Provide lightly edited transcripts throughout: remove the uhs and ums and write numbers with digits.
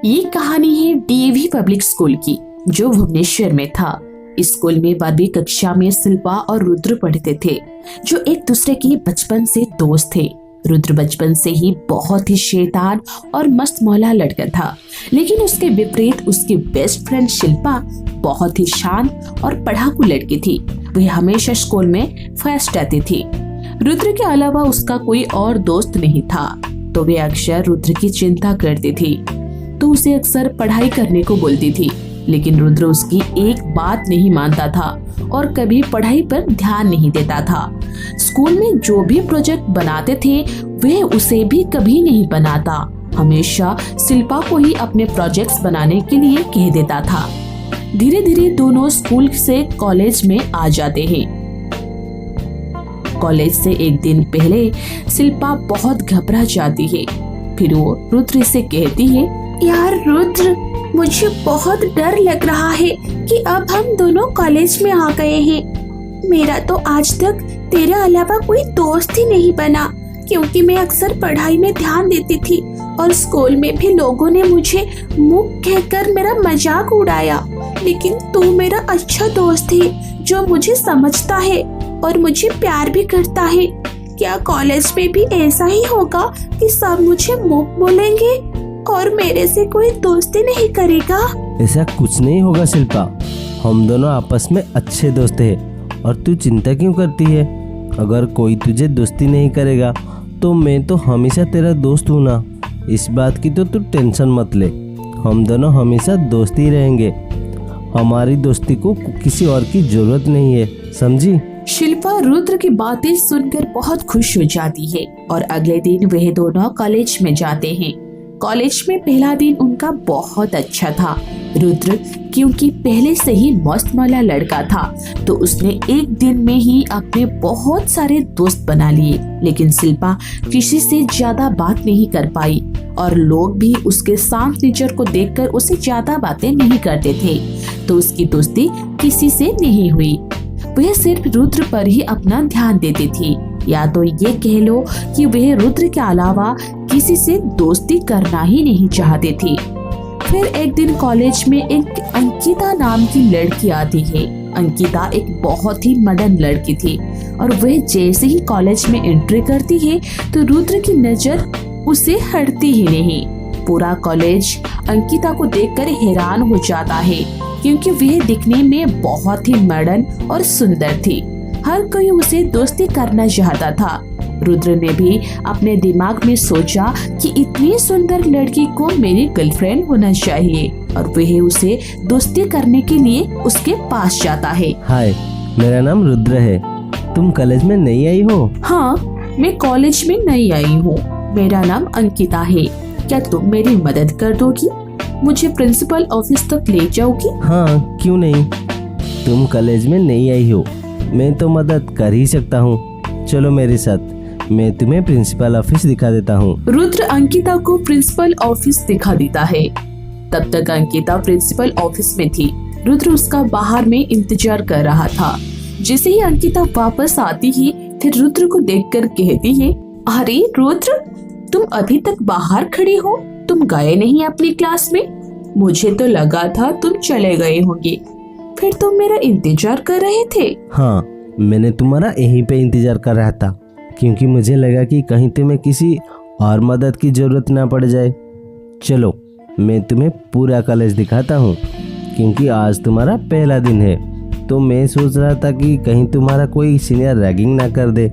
ये कहानी है डीएवी पब्लिक स्कूल की, जो भुवनेश्वर में था। इस स्कूल में 12वीं कक्षा में शिल्पा और रुद्र पढ़ते थे, जो एक दूसरे के बचपन से दोस्त थे। रुद्र बचपन से ही बहुत ही शैतान और मस्त मौला लड़का था, लेकिन उसके विपरीत उसकी बेस्ट फ्रेंड शिल्पा बहुत ही शांत और पढ़ाकू लड़की थी। वह हमेशा स्कूल में फर्स्ट आती थी। रुद्र के अलावा उसका कोई और दोस्त नहीं था, तो वे अक्सर रुद्र की चिंता करती थी, तो उसे अक्सर पढ़ाई करने को बोलती थी। लेकिन रुद्र उसकी एक बात नहीं मानता था और कभी पढ़ाई पर ध्यान नहीं देता था। स्कूल में जो भी प्रोजेक्ट बनाते थे वह उसे भी कभी नहीं बनाता, हमेशा शिल्पा को ही अपने प्रोजेक्ट्स बनाने के लिए कह देता था। धीरे धीरे दोनों स्कूल से कॉलेज में आ जाते हैं। कॉलेज से एक दिन पहले शिल्पा बहुत घबरा जाती है। फिर वो रुद्र से कहती है, यार रुद्र, मुझे बहुत डर लग रहा है कि अब हम दोनों कॉलेज में आ गए हैं। मेरा तो आज तक तेरे अलावा कोई दोस्त ही नहीं बना, क्योंकि मैं अक्सर पढ़ाई में ध्यान देती थी और स्कूल में भी लोगों ने मुझे मुख कहकर मेरा मजाक उड़ाया। लेकिन तू मेरा अच्छा दोस्त है, जो मुझे समझता है और मुझे प्यार भी करता है। क्या कॉलेज में भी ऐसा ही होगा कि सब मुझे मुख बोलेंगे और मेरे से कोई दोस्ती नहीं करेगा? ऐसा कुछ नहीं होगा शिल्पा, हम दोनों आपस में अच्छे दोस्त हैं और तू चिंता क्यों करती है? अगर कोई तुझे दोस्ती नहीं करेगा तो मैं तो हमेशा तेरा दोस्त हूँ ना। इस बात की तो तू टेंशन मत ले, हम दोनों हमेशा दोस्त ही रहेंगे। हमारी दोस्ती को किसी और की जरूरत नहीं है, समझी? शिल्पा रुद्र की बातें सुनकर बहुत खुश हो जाती है और अगले दिन वह दोनों कॉलेज में जाते हैं। कॉलेज में पहला दिन उनका बहुत अच्छा था। रुद्र क्योंकि पहले से ही मस्त मौला लड़का था, तो उसने एक दिन में ही अपने बहुत सारे दोस्त बना लिए। लेकिन शिल्पा किसी से ज्यादा बात नहीं कर पाई और लोग भी उसके शांत नेचर को देखकर उसे ज्यादा बातें नहीं करते थे, तो उसकी दोस्ती किसी से नहीं हुई। वह सिर्फ रुद्र पर ही अपना ध्यान देती थी, या तो ये कह लो कि वह रुद्र के अलावा किसी से दोस्ती करना ही नहीं चाहती थी। फिर एक दिन कॉलेज में एक अंकिता नाम की लड़की आती है। अंकिता एक बहुत ही मॉडर्न लड़की थी और वह जैसे ही कॉलेज में एंट्री करती है तो रुद्र की नजर उसे हटती ही नहीं। पूरा कॉलेज अंकिता को देखकर हैरान हो जाता है, क्योंकि वह दिखने में बहुत ही मॉडर्न और सुंदर थी। हर कोई उसे दोस्ती करना चाहता था। रुद्र ने भी अपने दिमाग में सोचा कि इतनी सुंदर लड़की को मेरी गर्लफ्रेंड होना चाहिए, और वह उसे दोस्ती करने के लिए उसके पास जाता है। हाय, मेरा नाम रुद्र है। तुम कॉलेज में नई आई हो? हाँ, मैं कॉलेज में नई आई हूँ। मेरा नाम अंकिता है। क्या तुम मेरी मदद कर दोगी? मुझे प्रिंसिपल ऑफिस तक ले जाओगी? हाँ, क्यों नहीं। तुम कॉलेज में नई आई हो, मैं तो मदद कर ही सकता हूँ। चलो मेरे साथ, मैं तुम्हें प्रिंसिपल ऑफिस दिखा देता हूँ। रुद्र अंकिता को प्रिंसिपल ऑफिस दिखा देता है। तब तक अंकिता प्रिंसिपल ऑफिस में थी। रुद्र उसका बाहर में इंतजार कर रहा था। जैसे ही अंकिता वापस आती है, फिर रुद्र को देखकर कहती है, अरे रुद्र, तुम अभी तक बाहर खड़े हो? तुम गए नहीं अपनी क्लास में? मुझे तो लगा था तुम चले गए होंगे। फिर तुम मेरा इंतजार कर रहे थे? हाँ, मैंने तुम्हारा यहीं पे इंतजार कर रहा था, क्योंकि मुझे लगा कि कहीं तुम्हें किसी और मदद की जरूरत ना पड़ जाए। चलो, मैं तुम्हें पूरा कॉलेज दिखाता हूँ, क्योंकि आज तुम्हारा पहला दिन है। तो मैं सोच रहा था कि कहीं तुम्हारा कोई सीनियर रैगिंग ना कर दे,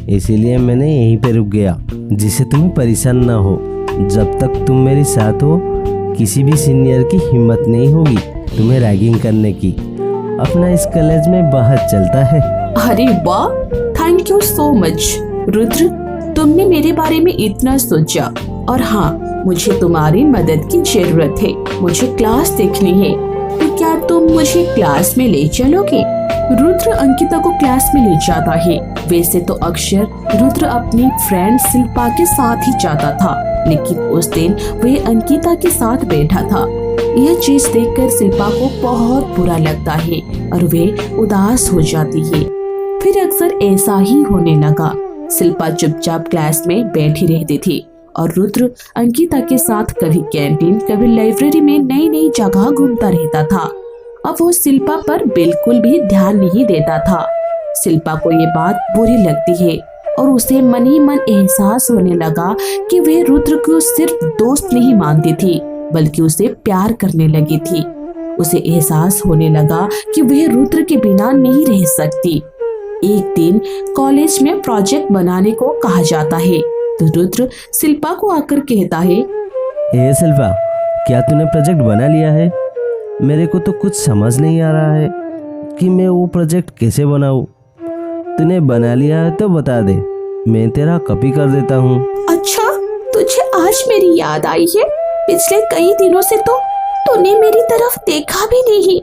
इसीलिए मैंने यहीं पे रुक गया, जिससे तुम्हें परेशान ना हो। जब तक तुम मेरे साथ हो, किसी भी सीनियर की हिम्मत नहीं होगी तुम्हें रैगिंग करने की। अपना इस कॉलेज में बहुत चलता है। अरे वाह, thank you so much Rudra, तुमने मेरे बारे में इतना सोचा। और हाँ, मुझे तुम्हारी मदद की जरूरत है। मुझे क्लास देखनी है, तो क्या तुम मुझे क्लास में ले चलोगे? रुद्र अंकिता को क्लास में ले जाता है। वैसे तो अक्सर रुद्र अपनी फ्रेंड शिल्पा के साथ ही जाता था, लेकिन उस दिन वह अंकिता के साथ बैठा था। यह चीज देखकर शिल्पा को बहुत बुरा लगता है और वह उदास हो जाती है। फिर अक्सर ऐसा ही होने लगा। शिल्पा चुपचाप क्लास में बैठी रहती थी और रुद्र अंकिता के साथ कभी कैंटीन कभी लाइब्रेरी में नई नई जगह घूमता रहता था। अब वो शिल्पा पर बिल्कुल भी ध्यान नहीं देता था। शिल्पा को ये बात बुरी लगती है और उसे मन ही मन एहसास होने लगा कि वह रुद्र को सिर्फ दोस्त नहीं मानती थी बल्कि उसे प्यार करने लगी थी। उसे एहसास होने लगा कि वह रुद्र के बिना नहीं रह सकती। एक दिन कॉलेज में प्रोजेक्ट बनाने को कहा जाता है तो रुद्र शिल्पा को आकर कहता है, ए शिल्पा, क्या तूने प्रोजेक्ट बना लिया है? मेरे को तो कुछ समझ नहीं आ रहा है कि मैं वो प्रोजेक्ट कैसे बनाऊं। तूने बना लिया है तो बता दे, मैं तेरा कॉपी कर देता हूँ। अच्छा, तुझे आज मेरी याद आई है? पिछले कई दिनों से तो तूने मेरी तरफ देखा भी नहीं।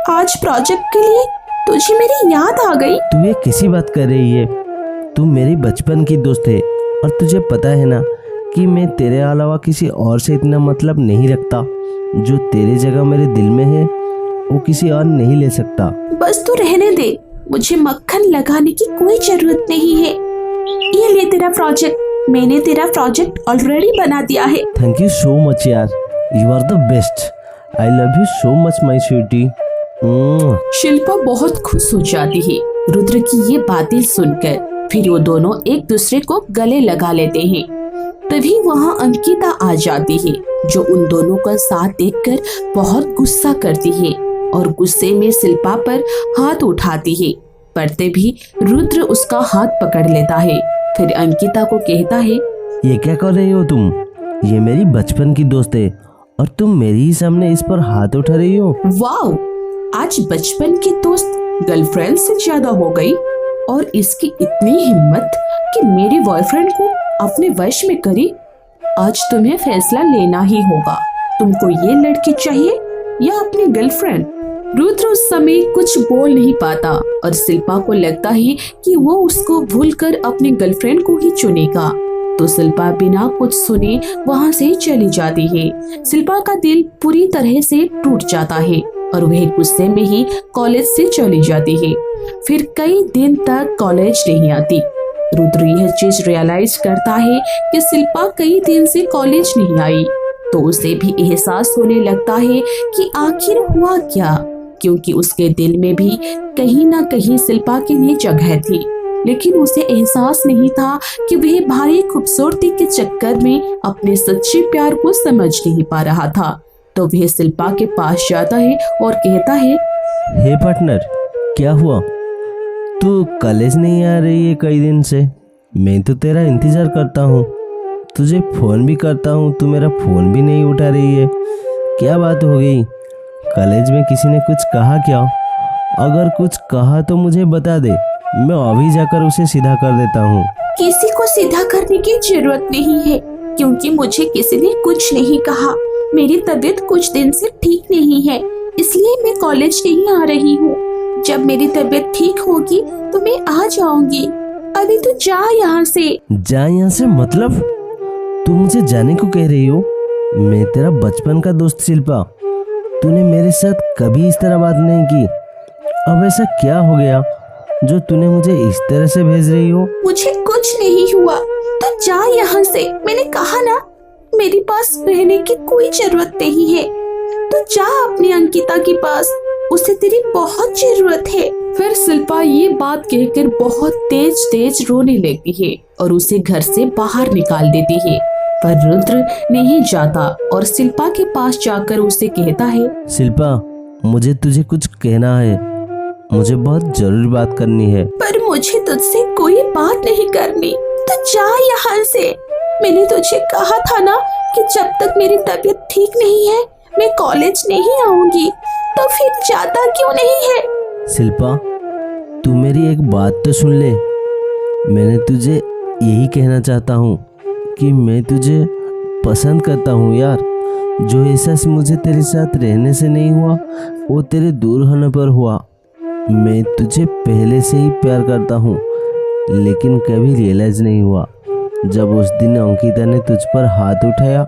आज प्रोजेक्ट के लिए तुझे मेरी याद आ गई। तू ये कैसी बात कर रही है? तू मेरी बचपन की दोस्त है और तुझे पता है ना कि मैं तेरे अलावा किसी और से इतना मतलब नहीं रखता। जो तेरे जगह मेरे दिल में है वो किसी और नहीं ले सकता। बस तू रहने दे, मुझे मक्खन लगाने की कोई जरूरत नहीं है। ये ले तेरा प्रोजेक्ट, मैंने तेरा प्रोजेक्ट ऑलरेडी बना दिया है। थैंक यू सो मच यार, you are the best. I love you so much my sweetie. Shilpa बहुत खुश हो जाती है रुद्र की ये बातें सुनकर। फिर वो दोनों एक दूसरे को गले लगा लेते हैं। तभी वहाँ अंकिता आ जाती है जो उन दोनों का साथ देखकर बहुत गुस्सा करती है और गुस्से में शिल्पा पर हाथ उठाती है। पर तभी रुद्र उसका हाथ पकड़ लेता है। फिर अंकिता को कहता है, ये क्या कर रही हो तुम? ये मेरी बचपन की दोस्त है और तुम मेरे ही सामने इस पर हाथ उठा रही हो। वाओ, आज बचपन की दोस्त गर्लफ्रेंड से ज्यादा हो गई और इसकी इतनी हिम्मत कि मेरे बॉयफ्रेंड को अपने वश में करी। आज तुम्हें फैसला लेना ही होगा, तुमको ये लड़की चाहिए या अपनी गर्लफ्रेंड? रुद्र उस समय कुछ बोल नहीं पाता और शिल्पा को लगता है कि वो उसको भूलकर अपनी गर्लफ्रेंड को ही चुनेगा। तो शिल्पा बिना कुछ सुने वहाँ से चली जाती है। शिल्पा का दिल पूरी तरह से टूट जाता है और वह गुस्से में ही कॉलेज से चली जाती है। फिर कई दिन तक कॉलेज नहीं आती। रुद्र यह चीज रियलाइज करता है कि शिल्पा कई दिन से कॉलेज नहीं आई तो उसे भी एहसास होने लगता है कि आखिर हुआ क्या, क्योंकि उसके दिल में भी कहीं ना कहीं शिल्पा के लिए जगह थी। लेकिन उसे एहसास नहीं था कि वह भारी खूबसूरती के चक्कर में अपने सच्चे प्यार को समझ नहीं पा रहा था। तो वह शिल्पा के पास जाता है और कहता है, हे पार्टनर, क्या हुआ? तू कॉलेज नहीं आ रही है कई दिन से। मैं तो तेरा इंतजार करता हूँ, तुझे फोन भी करता हूँ, तू मेरा फोन भी नहीं उठा रही है। क्या बात हो गई? कॉलेज में किसी ने कुछ कहा क्या? अगर कुछ कहा तो मुझे बता दे, मैं अभी जाकर उसे सीधा कर देता हूँ। किसी को सीधा करने की जरूरत नहीं है, क्योंकि मुझे किसी ने कुछ नहीं कहा। मेरी तबीयत कुछ दिन से ठीक नहीं है, इसलिए मैं कॉलेज नहीं आ रही हूँ। जब मेरी तबीयत ठीक होगी तो मैं आ जाऊंगी। अभी तो जा यहाँ से। जा यहाँ से मतलब? तू मुझे जाने को कह रही हो? मैं तेरा बचपन का दोस्त शिल्पा, तूने मेरे साथ कभी इस तरह बात नहीं की। अब ऐसा क्या हो गया जो तूने मुझे इस तरह से भेज रही हो? मुझे कुछ नहीं हुआ, तो जा यहाँ से। मैंने कहा ना, मेरे पास रहने की कोई जरूरत नहीं है। तो जा अपनी अंकिता के पास, उसे तेरी बहुत जरूरत है। फिर शिल्पा ये बात कहकर बहुत तेज तेज रोने लगती है और उसे घर से बाहर निकाल देती है। पर रुद्र नहीं जाता और शिल्पा के पास जाकर उसे कहता है, शिल्पा, मुझे तुझे कुछ कहना है, मुझे बहुत जरूरी बात करनी है। पर मुझे तुझसे कोई बात नहीं करनी, तो जा यहाँ से। मैंने तुझे कहा था ना कि जब तक मेरी तबीयत ठीक नहीं है मैं कॉलेज नहीं आऊंगी, तो फिर जाता क्यों नहीं है? शिल्पा, तू मेरी एक बात तो सुन ले। मैंने तुझे यही कहना चाहता हूँ कि मैं तुझे पसंद करता हूँ यार। जो एहसास मुझे तेरे साथ रहने से नहीं हुआ वो तेरे दूर होने पर हुआ। मैं तुझे पहले से ही प्यार करता हूँ, लेकिन कभी रियलाइज नहीं हुआ। जब उस दिन अंकिता ने तुझ पर हाथ उठाया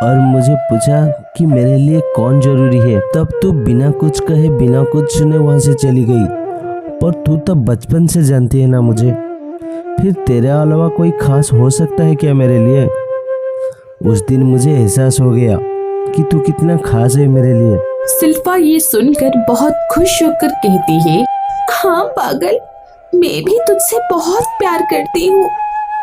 और मुझे पूछा कि मेरे लिए कौन जरूरी है, तब तू बिना कुछ कहे बिना कुछ सुने वहाँ से चली गई। पर तू तब बचपन से जानती है ना मुझे, फिर तेरे अलावा कोई खास हो सकता है क्या मेरे लिए? उस दिन मुझे एहसास हो गया कि तू कितना खास है मेरे लिए। शिल्पा ये सुनकर बहुत खुश होकर कहती है, हाँ पागल, मैं भी तुझसे बहुत प्यार करती हूँ।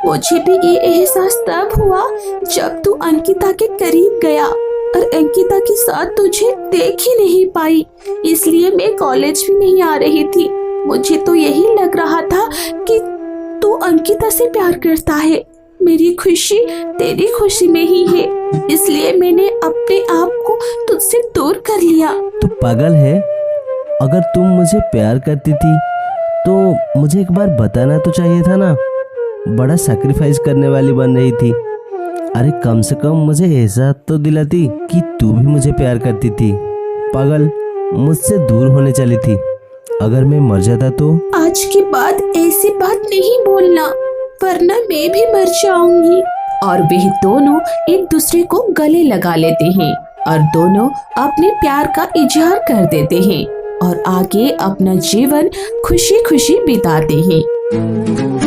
मुझे भी ये एहसास तब हुआ जब तू अंकिता के करीब गया और अंकिता के साथ तुझे देख ही नहीं पाई, इसलिए मैं कॉलेज भी नहीं आ रही थी। मुझे तो यही लग रहा था कि तू अंकिता से प्यार करता है। मेरी खुशी तेरी खुशी में ही है, इसलिए मैंने अपने आप को तुझसे दूर कर लिया। तू पागल है? अगर तुम मुझे प्यार करती थी तो मुझे एक बार बताना तो चाहिए था ना। बड़ा सैक्रिफाइस करने वाली बन रही थी। अरे कम से कम मुझे एहसास तो दिलाती कि तू भी मुझे प्यार करती थी। पागल, मुझसे दूर होने चली थी। अगर मैं मर जाता तो? आज के बाद ऐसी बात नहीं बोलना, वरना मैं भी मर जाऊंगी। और वे दोनों एक दूसरे को गले लगा लेते हैं और दोनों अपने प्यार का इजहार कर देते हैं और आगे अपना जीवन खुशी खुशी बिताते हैं।